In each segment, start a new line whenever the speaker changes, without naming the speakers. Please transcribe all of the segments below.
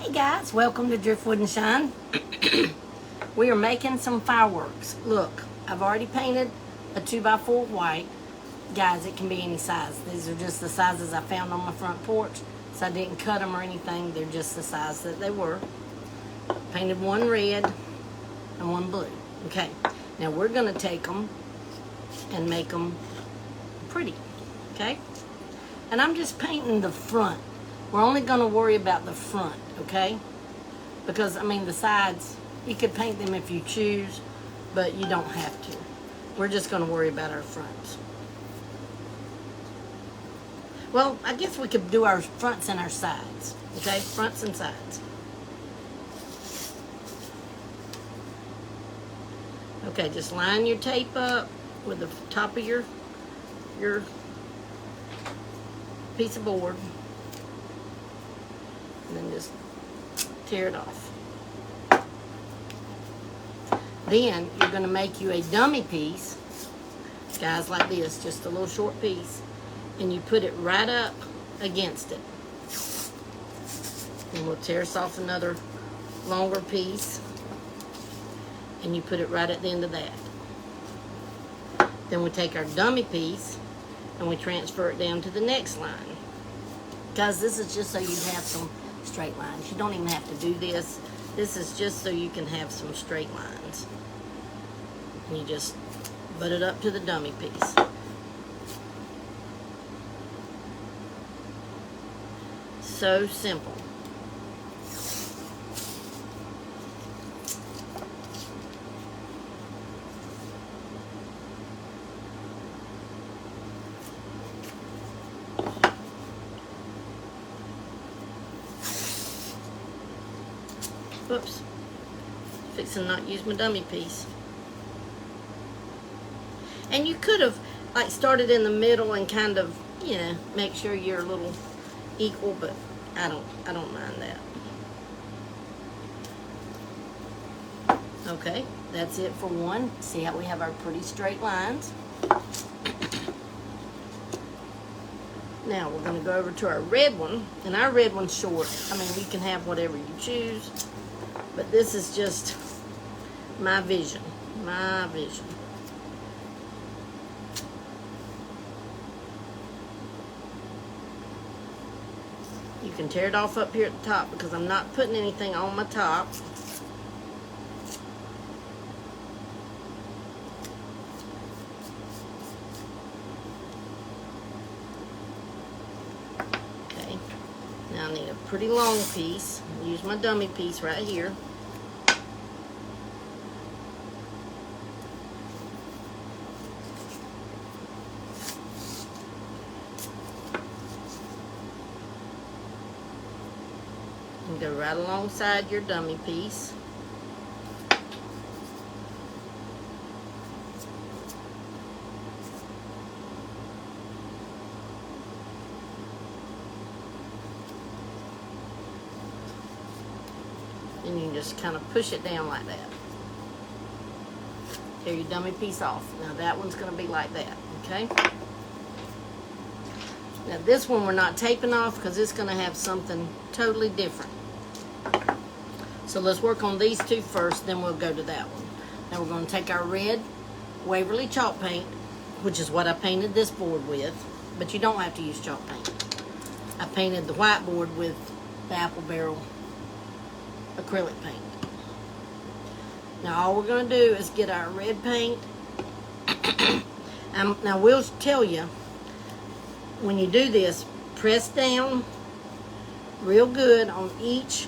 Hey guys, welcome to Driftwood and Shine. We are making some fireworks. Look, I've already painted a 2x4 white. Guys, it can be any size. These are just the sizes I found on my front porch. So I didn't cut them or anything. They're just the size that they were. Painted one red and one blue. Okay, now we're going to take them and make them pretty. Okay? And I'm just painting the front. We're only going to worry about the front, okay? Because, I mean, the sides, you could paint them if you choose, but you don't have to. We're just going to worry about our fronts. Well, I guess we could do our fronts and our sides, okay? Fronts and sides. Okay, just line your tape up with the top of your piece of board. And then just tear it off. Then you're going to make you a dummy piece, guys, like this, just a little short piece, and you put it right up against it. And we'll tear us off another longer piece, and you put it right at the end of that. Then we take our dummy piece and we transfer it down to the next line. Guys, this is just so you have some straight lines. You don't even have to do this. This is just so you can have some straight lines. And you just butt it up to the dummy piece. So simple. Whoops. Fixing to not use my dummy piece. And you could have like started in the middle and kind of, you know, make sure you're a little equal, but I don't mind that. Okay, that's it for one. See how we have our pretty straight lines. Now we're going to go over to our red one, and our red one's short. I mean, you can have whatever you choose. But this is just my vision. My vision. You can tear it off up here at the top because I'm not putting anything on my top. Okay. Now I need a pretty long piece. I'll use my dummy piece right here. And go right alongside your dummy piece. And you can just kind of push it down like that. Tear your dummy piece off. Now that one's going to be like that, okay? Now this one we're not taping off because it's going to have something totally different. So let's work on these two first, then we'll go to that one. Now we're going to take our red Waverly chalk paint, which is what I painted this board with, but you don't have to use chalk paint. I painted the white board with the apple barrel acrylic paint. Now all we're going to do is get our red paint. Now we'll tell you, when you do this, press down real good on each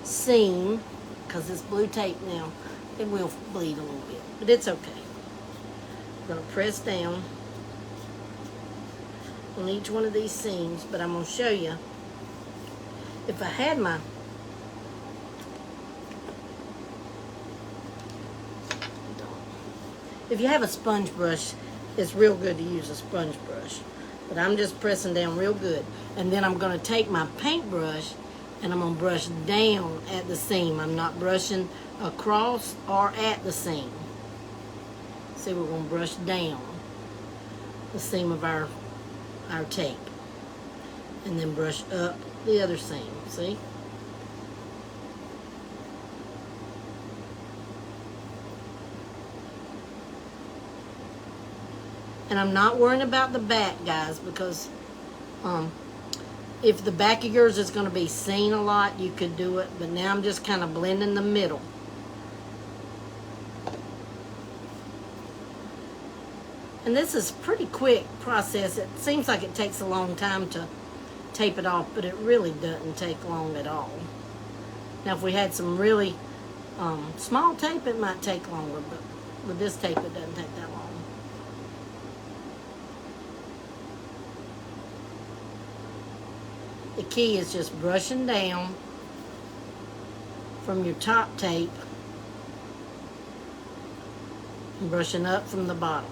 seam, because this blue tape now, it will bleed a little bit, but it's okay. I'm going to press down on each one of these seams, but I'm going to show you, if I had my if you have a sponge brush, it's real good to use a sponge brush. But I'm just pressing down real good. And then I'm going to take my paintbrush and I'm going to brush down at the seam. I'm not brushing across or at the seam. See, we're going to brush down the seam of our tape. And then brush up the other seam, see? And I'm not worrying about the back, guys, because if the back of yours is going to be seen a lot, you could do it. But now I'm just kind of blending the middle. And this is a pretty quick process. It seems like it takes a long time to tape it off, but it really doesn't take long at all. Now, if we had some really small tape, it might take longer, but with this tape, it doesn't take that long. The key is just brushing down from your top tape and brushing up from the bottom.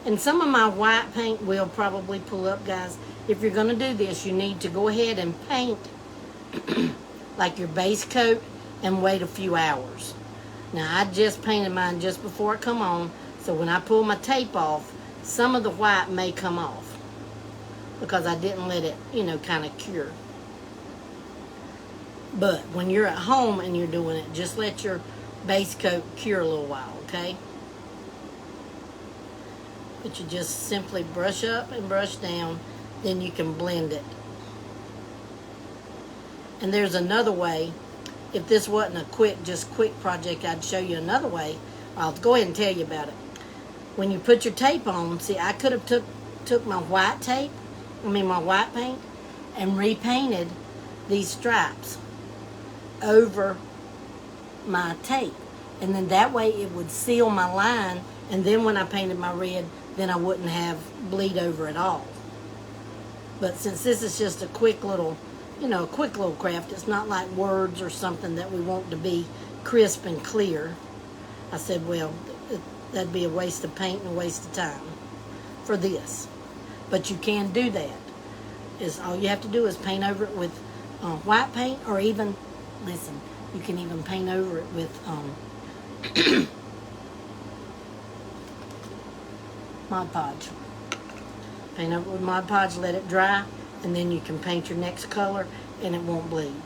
And some of my white paint will probably pull up, guys. If you're going to do this, you need to go ahead and paint like your base coat and wait a few hours. Now, I just painted mine just before it come on, so when I pull my tape off, some of the white may come off because I didn't let it, kind of cure. But when you're at home and you're doing it, just let your base coat cure a little while, okay? But you just simply brush up and brush down, then you can blend it. And there's another way. If this wasn't a quick project, I'd show you another way. I'll go ahead and tell you about it. When you put your tape on, see, I could have took my white paint, and repainted these stripes over my tape. And then that way it would seal my line, and then when I painted my red, then I wouldn't have bleed over at all. But since this is just a quick little craft, it's not like words or something that we want to be crisp and clear. I said, well, that'd be a waste of paint and a waste of time for this. But you can do that. All you have to do is paint over it with white paint, or even, listen, you can even paint over it with Mod Podge. Paint over it with Mod Podge, let it dry, and then you can paint your next color and it won't bleed.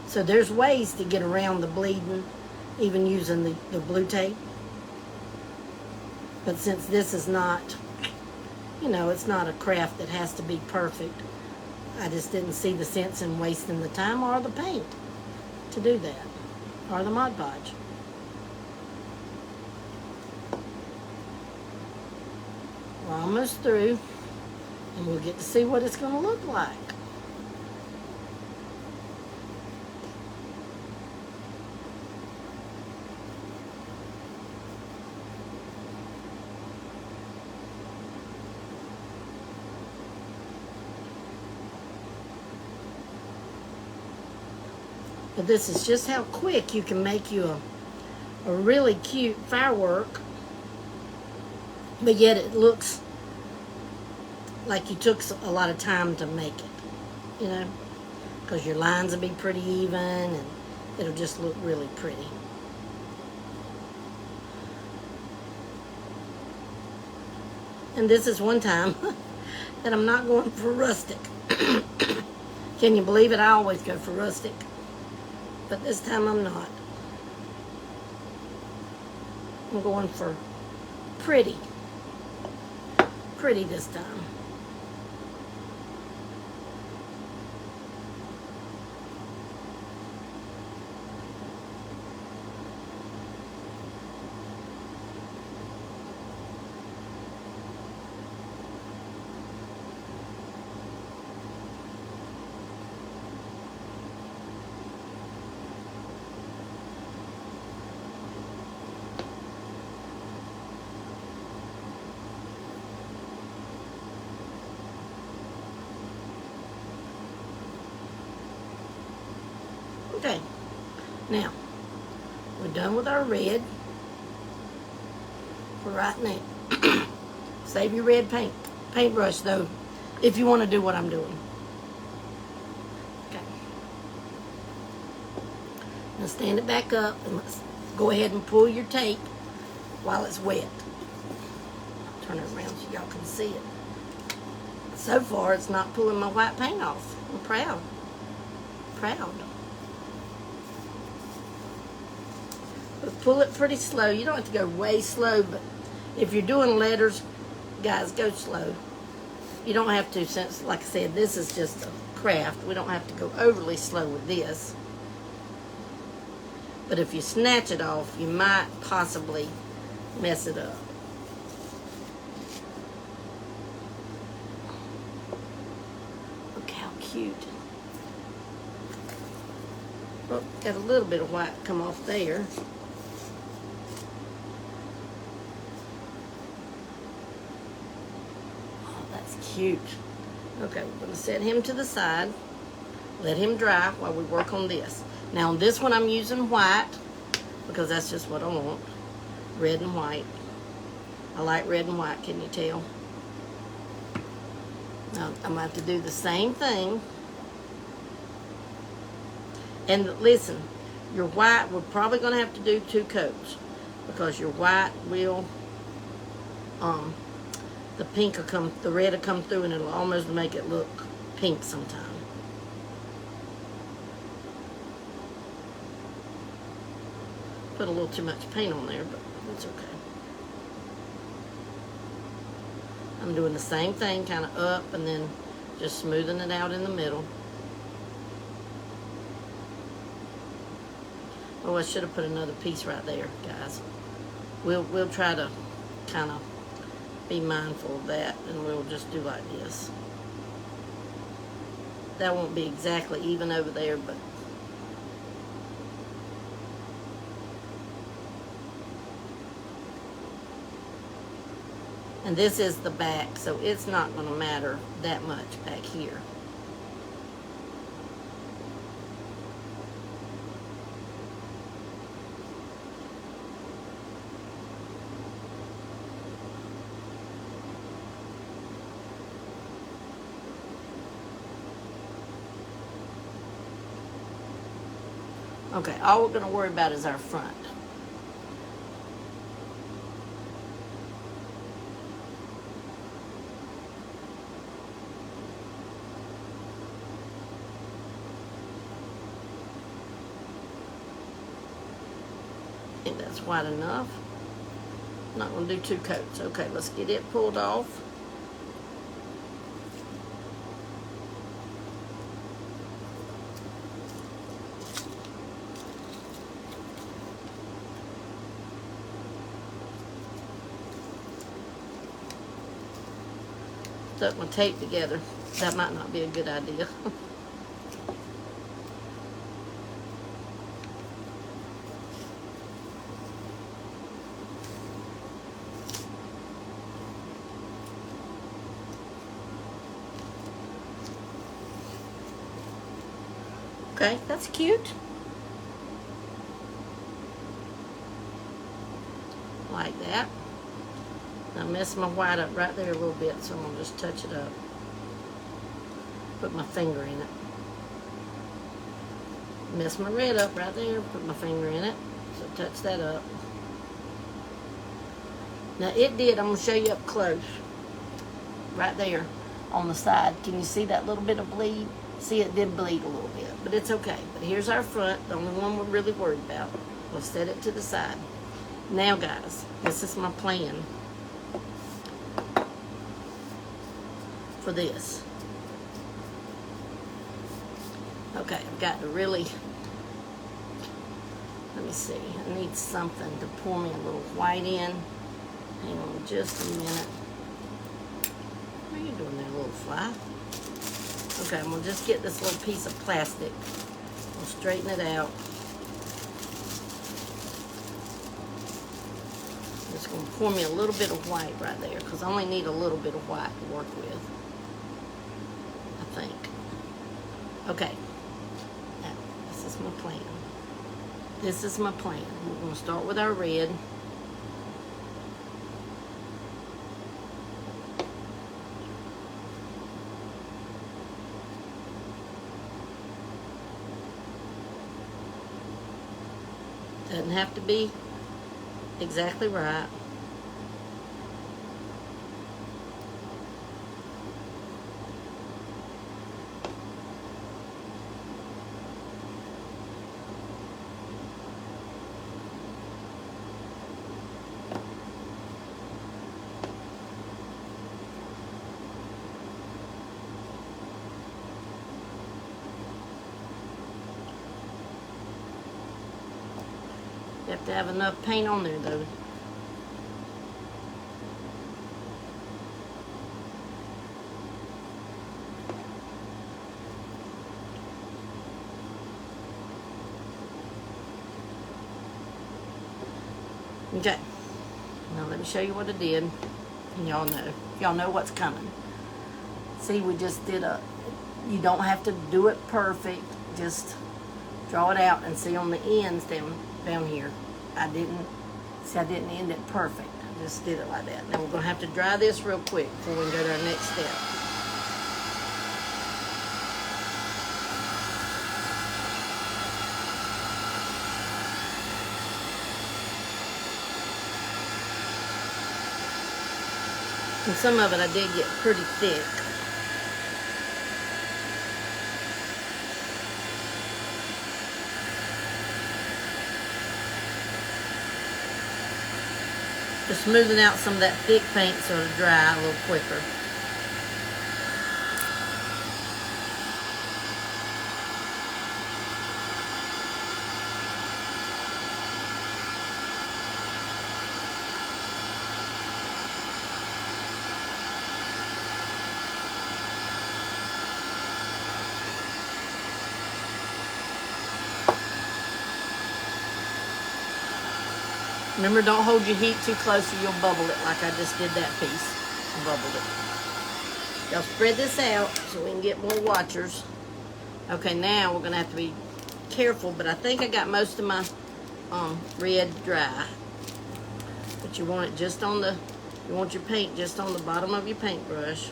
So there's ways to get around the bleeding, even using the blue tape. But since this is not, it's not a craft that has to be perfect, I just didn't see the sense in wasting the time or the paint to do that, or the Mod Podge. We're almost through, and we'll get to see what it's going to look like. But this is just how quick you can make you a really cute firework, but yet it looks like you took a lot of time to make it, because your lines will be pretty even and it'll just look really pretty. And this is one time that I'm not going for rustic. Can you believe it? I always go for rustic, but this time I'm not. I'm going for pretty. Pretty this time. Okay, now we're done with our red for right now. Save your red paintbrush though, if you want to do what I'm doing. Okay, now stand it back up and let's go ahead and pull your tape while it's wet. Turn it around so y'all can see it. So far, it's not pulling my white paint off. I'm proud. Proud. But pull it pretty slow. You don't have to go way slow, but if you're doing letters, guys, go slow. You don't have to, since, like I said, this is just a craft. We don't have to go overly slow with this. But if you snatch it off, you might possibly mess it up. Look how cute. Oh, got a little bit of white come off there. Oh, that's cute. Okay, we're going to set him to the side. Let him dry while we work on this. Now on this one I'm using white because that's just what I want. Red and white. I like red and white, can you tell? Now I'm going to have to do the same thing. And listen, your white, we're probably going to have to do 2 coats because your white will, the pink will come, the red will come through and it'll almost make it look pink sometime. Put a little too much paint on there, but it's okay. I'm doing the same thing, kind of up and then just smoothing it out in the middle. Oh, I should have put another piece right there, guys. We'll try to kind of be mindful of that, and we'll just do like this. That won't be exactly even over there, but and this is the back, so it's not going to matter that much back here. Okay, all we're going to worry about is our front. I think that's wide enough. I'm not going to do 2 coats. Okay, let's get it pulled off. Stuck my tape together. That might not be a good idea. Okay, that's cute. Like that. I messed my white up right there a little bit, so I'm going to just touch it up. Put my finger in it. Mess my red up right there, put my finger in it. So touch that up. Now it did, I'm going to show you up close. Right there on the side. Can you see that little bit of bleed? See, it did bleed a little bit, but it's okay. But here's our front, the only one we're really worried about. We'll set it to the side. Now guys, this is my plan for this. Okay, I've got to really, let me see, I need something to pour me a little white in. Hang on just a minute. What are you doing there, little fly? Okay, I'm going to just get this little piece of plastic. I'll straighten it out. I'm just going to pour me a little bit of white right there because I only need a little bit of white to work with, I think. Okay, now this is my plan. This is my plan. We're going to start with our red. Doesn't have to be exactly right. You have to have enough paint on there though. Okay, now let me show you what I did, and y'all know what's coming. See, we just did you don't have to do it perfect, just draw it out, and see on the ends down here, I didn't end it perfect, I just did it like that. Now we're going to have to dry this real quick before we can go to our next step. And some of it I did get pretty thick. Just smoothing out some of that thick paint so it'll dry a little quicker. Remember, don't hold your heat too close or you'll bubble it like I just did that piece. Bubbled it. Y'all spread this out so we can get more watchers. Okay, now we're going to have to be careful, but I think I got most of my red dry. But you want it just on the, you want your paint just on the bottom of your paintbrush.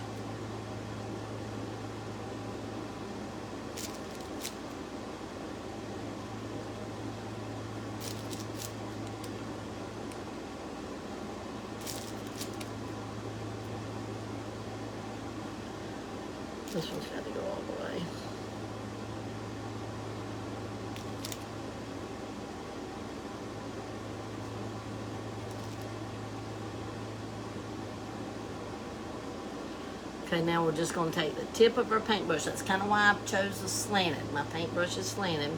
This one's got to go all the way. Okay, now we're just going to take the tip of our paintbrush. That's kind of why I chose the slanted. My paintbrush is slanted.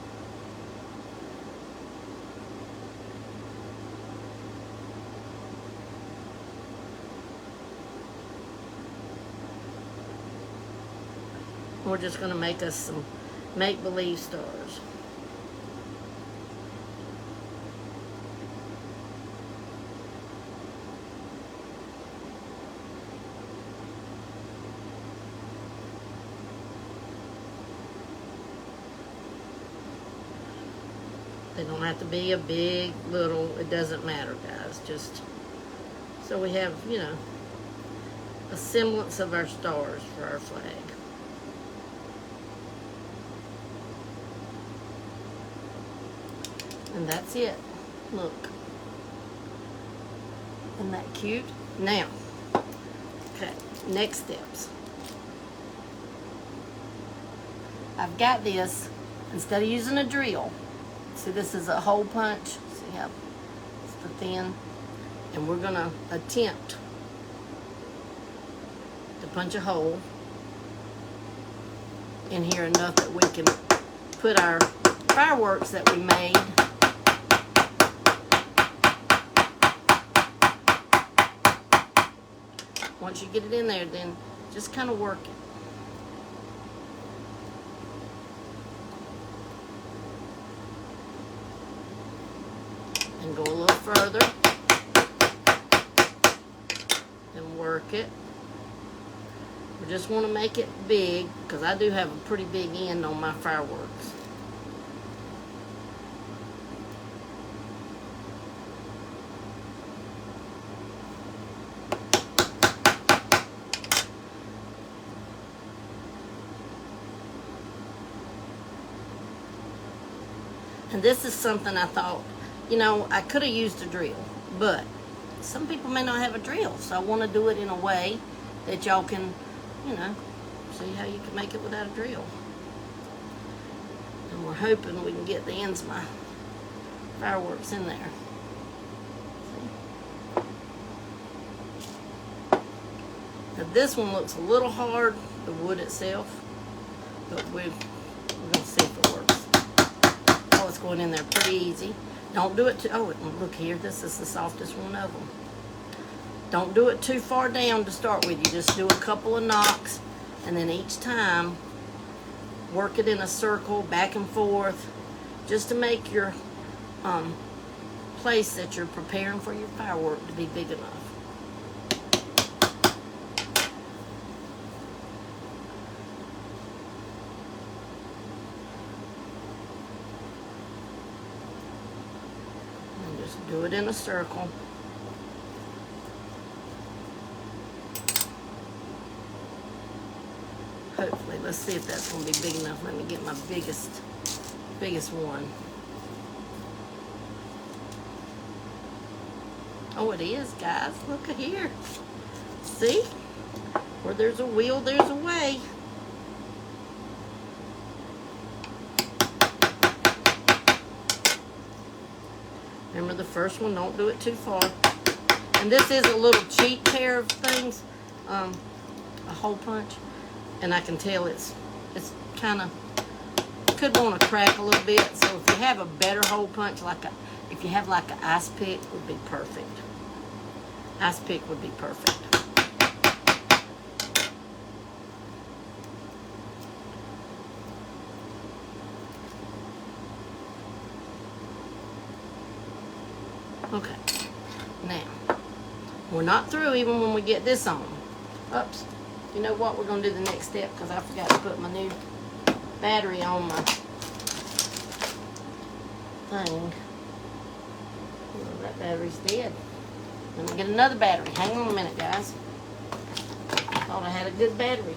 We're just going to make us some make-believe stars. They don't have to be a big, little, it doesn't matter, guys. Just so we have, you know, a semblance of our stars for our flag. And that's it. Look. Isn't that cute? Now, okay, next steps. I've got this, instead of using a drill, see, this is a hole punch. See how it's the thin? And we're going to attempt to punch a hole in here enough that we can put our fireworks that we made once you get it in there, then just kind of work it. And go a little further. And work it. We just want to make it big, because I do have a pretty big end on my fireworks. And this is something I thought, you know, I could have used a drill, but some people may not have a drill, so I want to do it in a way that y'all can, you know, see how you can make it without a drill. And we're hoping we can get the ends of my fireworks in there. See? Now this one looks a little hard, the wood itself, but we're going to see if it works. Oh, it's going in there pretty easy. Don't do it too, oh, look here, this is the softest one of them. Don't do it too far down to start with. You just do a couple of knocks, and then each time, work it in a circle, back and forth, just to make your place that you're preparing for your firework to be big enough. And just do it in a circle. Hopefully, let's see if that's going to be big enough. Let me get my biggest one. Oh, it is, guys. Look at here. See? Where there's a wheel, there's a way. Remember the first one, don't do it too far. And this is a little cheap pair of things, a hole punch. And I can tell it's kind of, could want to crack a little bit. So if you have a better hole punch, if you have like an ice pick, would be perfect. Ice pick would be perfect. Okay, now, we're not through even when we get this on. Oops. You know what? We're going to do the next step because I forgot to put my new battery on my thing. Oh, that battery's dead. Let me get another battery. Hang on a minute, guys. I thought I had a good battery.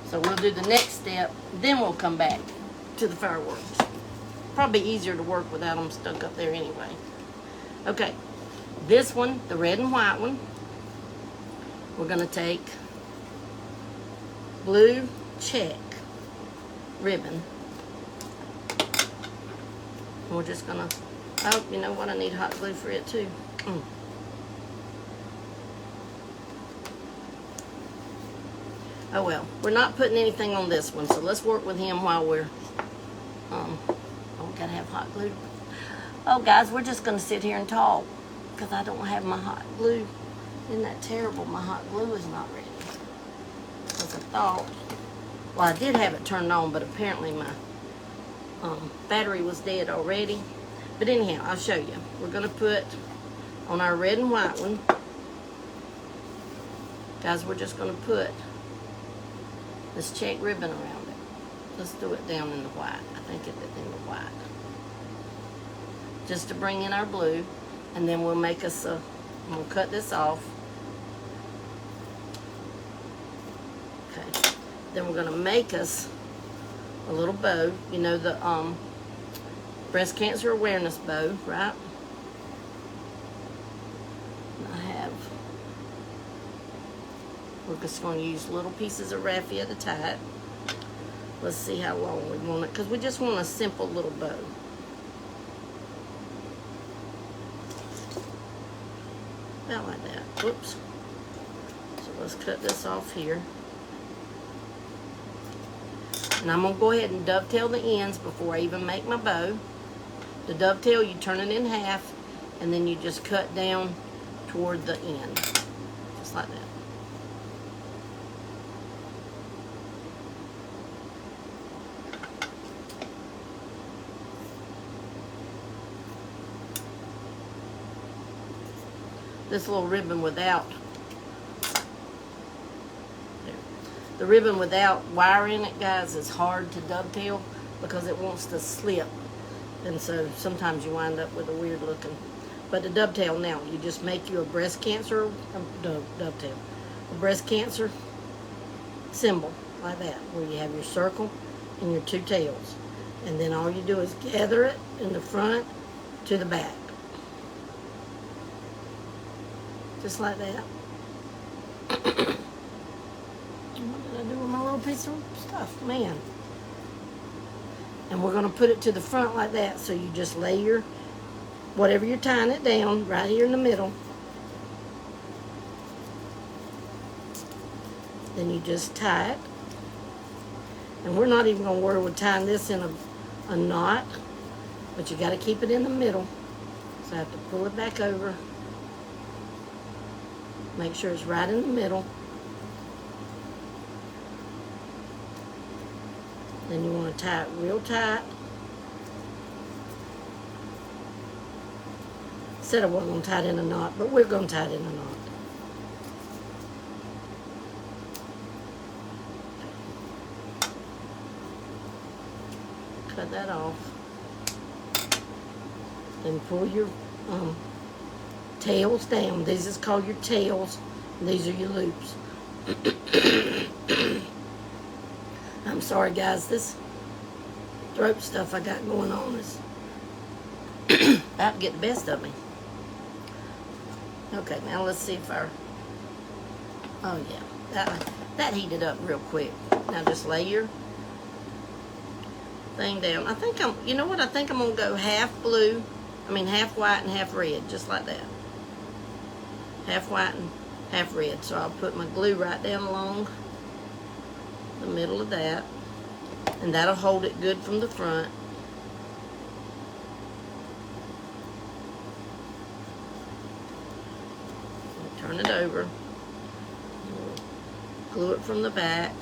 So we'll do the next step, then we'll come back to the fireworks. Probably easier to work without them stuck up there anyway. Okay, this one, the red and white one, we're going to take blue check ribbon. And we're just going to, oh, you know what, I need hot glue for it too. Oh well, we're not putting anything on this one, so let's work with him while we're, oh, we gotta have hot glue. Oh guys, we're just gonna sit here and talk because I don't have my hot glue. Isn't that terrible? My hot glue is not ready. Because I thought, well, I did have it turned on, but apparently my battery was dead already. But anyhow, I'll show you. We're gonna put on our red and white one, guys, we're just gonna put this check ribbon around it. Let's do it down in the white. I think it's in the white. Just to bring in our blue, and then we'll make us a, we'll cut this off. Okay, then we're gonna make us a little bow, you know, the breast cancer awareness bow, right? And I have, we're just gonna use little pieces of raffia to tie it. Let's see how long we want it, because we just want a simple little bow. About like that. Whoops. So let's cut this off here. And I'm going to go ahead and dovetail the ends before I even make my bow. The dovetail, you turn it in half, and then you just cut down toward the end. Just like that. This little ribbon without, the ribbon without wire in it, guys, is hard to dovetail because it wants to slip. And so sometimes you wind up with a weird looking. But the dovetail now, you just make you a breast cancer, dovetail, a breast cancer symbol like that, where you have your circle and your two tails. And then all you do is gather it in the front to the back. Just like that. What did I do with my little piece of stuff? Man. And we're going to put it to the front like that. So you just lay your, whatever you're tying it down, right here in the middle. Then you just tie it. And we're not even going to worry with tying this in a knot, but you got to keep it in the middle. So I have to pull it back over. Make sure it's right in the middle. Then you want to tie it real tight. Said I wasn't going to tie it in a knot, but we're going to tie it in a knot. Cut that off. Then pull your tails down. This is called your tails. And these are your loops. I'm sorry, guys. This throat stuff I got going on is about to get the best of me. Okay, now let's see if our... Oh, yeah. That heated up real quick. Now just lay your thing down. I think you know what? I think I'm going to go half white and half red, just like that. Half white and half red. So I'll put my glue right down along the middle of that, and that'll hold it good from the front. Turn it over. Glue it from the back.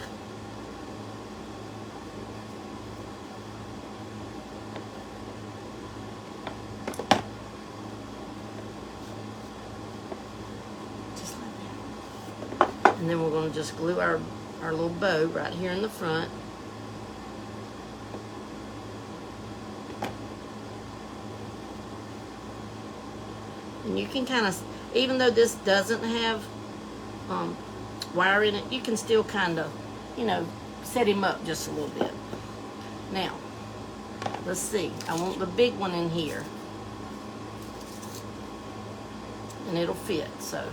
Just like that. And then we're going to just glue our little bow right here in the front. And you can kind of, even though this doesn't have wire in it, you can still kind of, you know, set him up just a little bit. Now, let's see. I want the big one in here. And it'll fit. So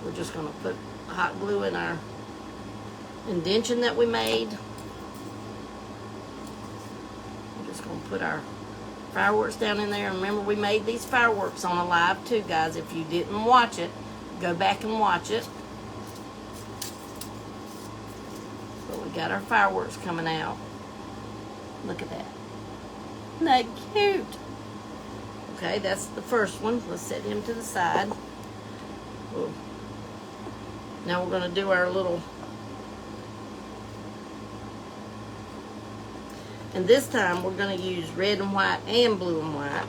we're just going to put hot glue in our indention that we made. We're just going to put our fireworks down in there. And remember, we made these fireworks on a live too, guys. If you didn't watch it, go back and watch it. But we got our fireworks coming out. Look at that. Isn't that cute? Okay, that's the first one. Let's set him to the side. Ooh. Now we're going to do our little... And this time we're going to use red and white and blue and white.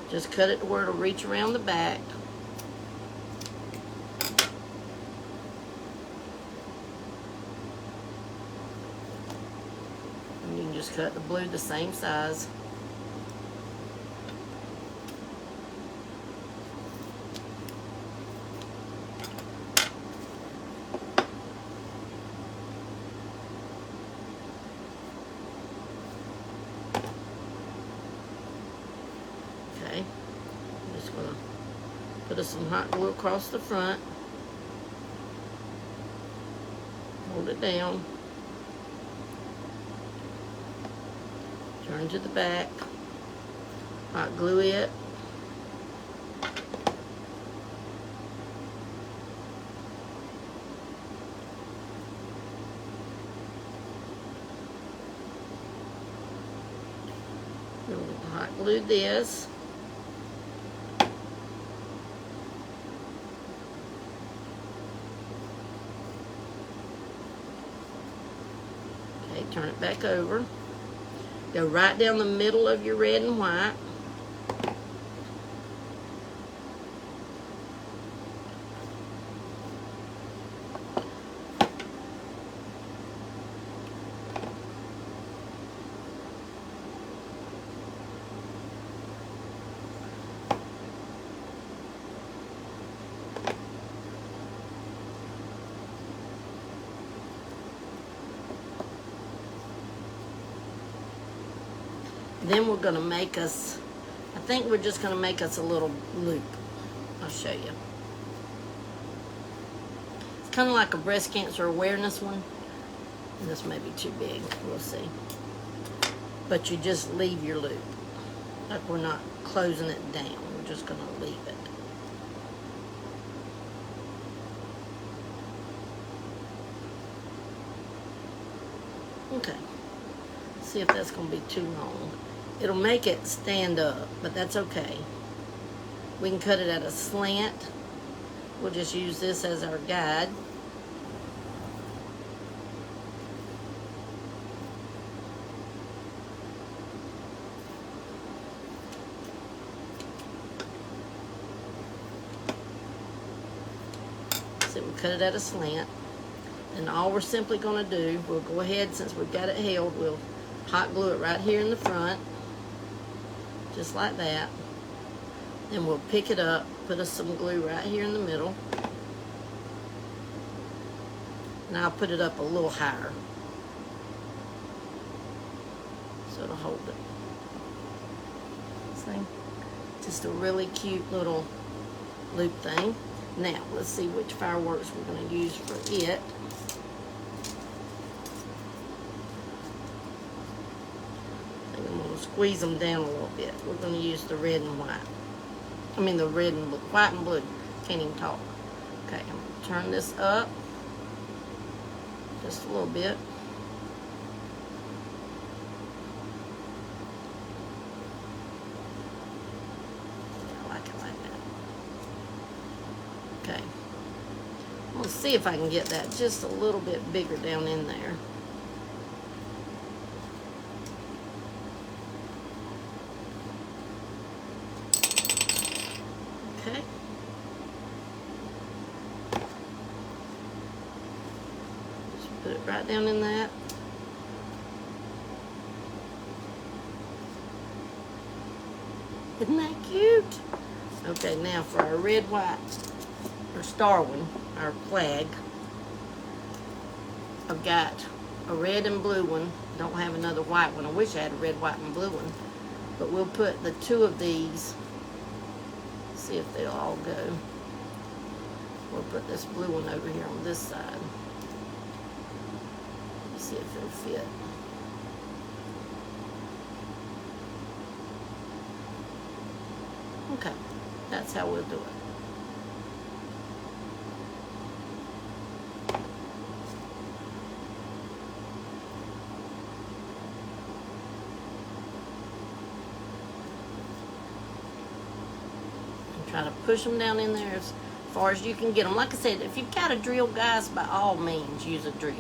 Just cut it to where it'll reach around the back. And you can just cut the blue the same size. Put some hot glue across the front. Hold it down. Turn to the back. Hot glue it. Hot glue this. Turn it back over. Go right down the middle of your red and white. Then we're going to make us, I think we're just going to make us a little loop. I'll show you. It's kind of like a breast cancer awareness one. And this may be too big. We'll see. But you just leave your loop. Like we're not closing it down. We're just going to leave it. Okay. See if that's going to be too long. It'll make it stand up, but that's okay. We can cut it at a slant. We'll just use this as our guide. So we cut it at a slant. And all we're simply going to do, we'll go ahead, since we've got it held, we'll hot glue it right here in the front. Just like that. Then we'll pick it up, put us some glue right here in the middle. And I'll put it up a little higher, so it'll hold it. See? Just a really cute little loop thing. Now, let's see which fireworks we're going to use for it. I think I'm going to squeeze them down a little bit. We're going to use the red and white. I mean the red and blue, white and blue. Can't even talk. Okay, I'm going to turn this up just a little bit. I like it like that. Okay. We'll see if I can get that just a little bit bigger down in there. Okay. Just put it right down in that. Isn't that cute? Okay, now for our red, white, or star one, our flag, I've got a red and blue one. Don't have another white one. I wish I had a red, white, and blue one. But we'll put the two of these. See if they'll all go. We'll put this blue one over here on this side. See if it'll fit. Okay, that's how we'll do it. Try to push them down in there as far as you can get them. Like I said, if you've got a drill, guys, by all means, use a drill.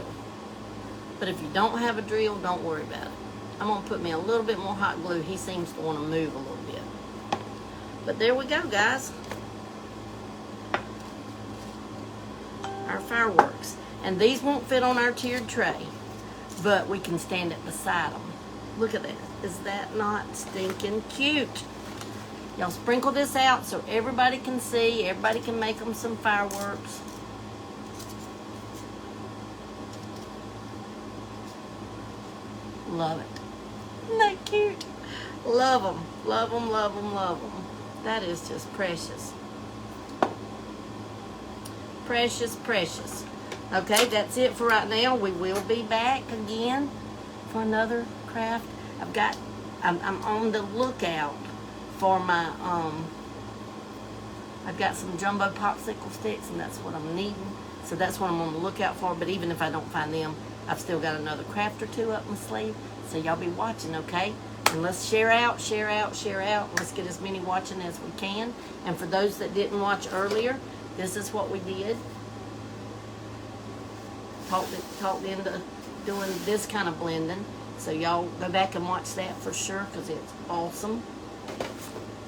But if you don't have a drill, don't worry about it. I'm going to put me a little bit more hot glue. He seems to want to move a little bit. But there we go, guys. Our fireworks. And these won't fit on our tiered tray, but we can stand it beside them. Look at that. Is that not stinking cute? Y'all sprinkle this out so everybody can see. Everybody can make them some fireworks. Love it. Isn't that cute? Love them. Love them, love them, love them. That is just precious. Precious, precious. Okay, that's it for right now. We will be back again for another craft. I'm on the lookout for my, I've got some jumbo popsicle sticks, and that's what I'm needing. So that's what I'm on the lookout for. But even if I don't find them, I've still got another craft or two up my sleeve. So y'all be watching, okay? And let's share out, share out, share out. Let's get as many watching as we can. And for those that didn't watch earlier, this is what we did. Talked into doing this kind of blending. So y'all go back and watch that for sure, because it's awesome.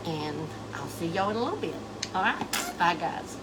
And I'll see y'all in a little bit. All right? Bye, guys.